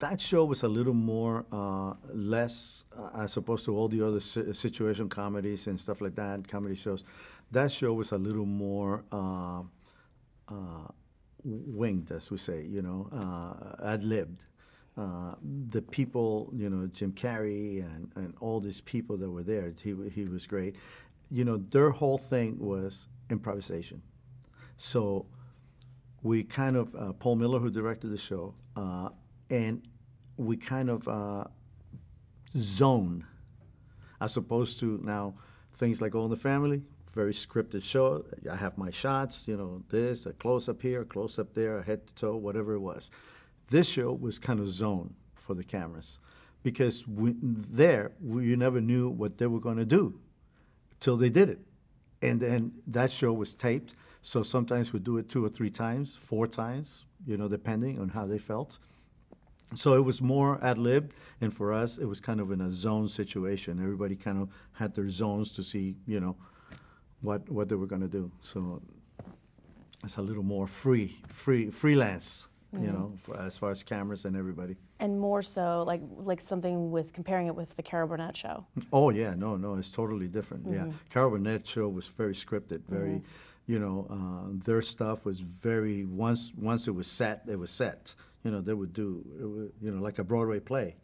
That show was a little more less as opposed to all the other situation comedies and stuff like that, comedy shows. That show was a little more uh, winged, as we say, ad-libbed. The people, Jim Carrey and all these people that were there, he was great. Their whole thing was improvisation. So we kind of, Paul Miller, who directed the show, and we kind of zone, as opposed to now things like All in the Family, very scripted show. I have my shots, this, a close up here, a close up there, a head to toe, whatever it was. This show was kind of zone for the cameras because you never knew what they were going to do till they did it. And then that show was taped, so sometimes we'd do it 2 or 3 times, 4 times, depending on how they felt. So it was more ad-lib, and for us, it was kind of in a zone situation. Everybody kind of had their zones to see, what they were going to do. So it's a little more freelance, as far as cameras and everybody. And more so, like something with comparing it with the Carol Burnett show. Oh yeah, no, it's totally different. Yeah, Carol Burnett show was very scripted, very, their stuff was very once it was set, it was set. They would do, like a Broadway play.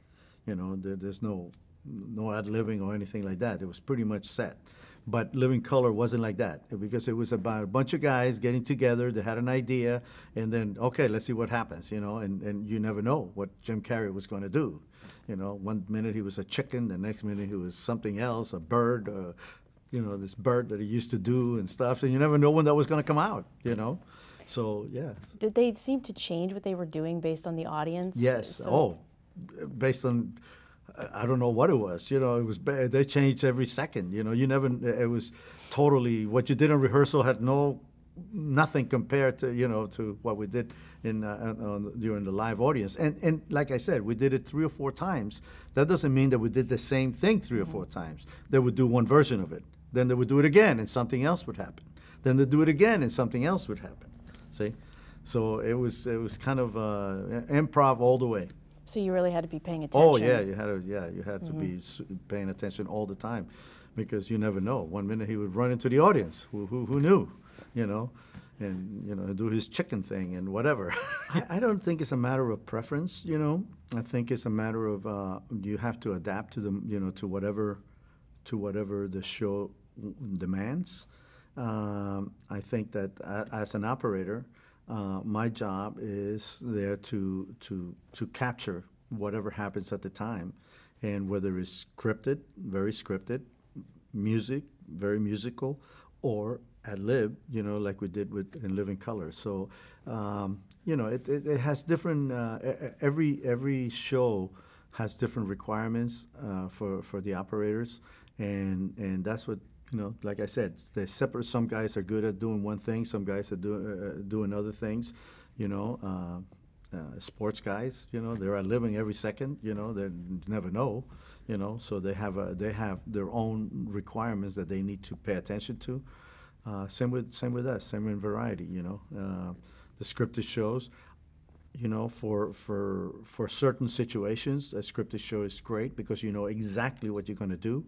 There's no ad-libbing or anything like that. It was pretty much set. But Living Color wasn't like that because it was about a bunch of guys getting together. They had an idea, and then, okay, let's see what happens, and you never know what Jim Carrey was going to do. One minute he was a chicken, the next minute he was something else, a bird, this bird that he used to do and stuff, and you never know when that was going to come out, So, yeah. Did they seem to change what they were doing based on the audience? Yes. Based on, I don't know what it was. They changed every second. It was totally, what you did in rehearsal had nothing compared to, to what we did during the live audience. And like I said, we did it 3 or 4 times. That doesn't mean that we did the same thing 3 or 4 times. They would do one version of it. Then they would do it again and something else would happen. Then they'd do it again and something else would happen. See? So it was kind of improv all the way. So you really had to be paying attention. Oh yeah, you had to be paying attention all the time, because you never know. One minute he would run into the audience. Who knew? And do his chicken thing and whatever. I don't think it's a matter of preference. I think it's a matter of you have to adapt to the to whatever the show demands. I think that as an operator, my job is there to capture whatever happens at the time, and whether it's scripted, very scripted, music, very musical, or ad-lib, like we did in Living Color. So, it has different. Every show has different requirements for the operators, and that's what. Like I said, they're separate. Some guys are good at doing one thing. Some guys are doing other things. Sports guys, they're at living every second. They never know. So they have their own requirements that they need to pay attention to. Same with us. Same in variety. The scripted shows. For certain situations, a scripted show is great because you know exactly what you're going to do.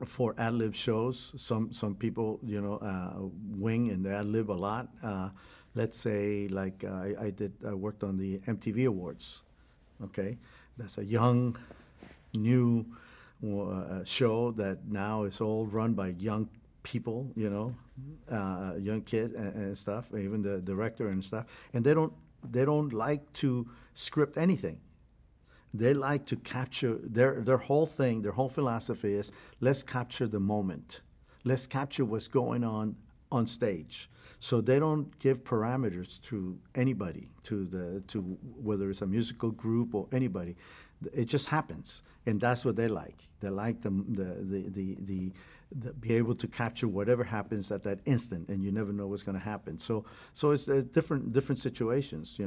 For ad-lib shows, some people, wing and ad-lib a lot. Let's say, like I worked on the MTV Awards. Okay, that's a young, new show that now is all run by young people, young kids and stuff, even the director and stuff, and they don't like to script anything. They like to capture their whole thing, their whole philosophy is let's capture the moment. Let's capture what's going on stage. So they don't give parameters to anybody, to whether it's a musical group or anybody. It just happens, and that's what they like. They like the be able to capture whatever happens at that instant, and you never know what's going to happen. So it's different situations,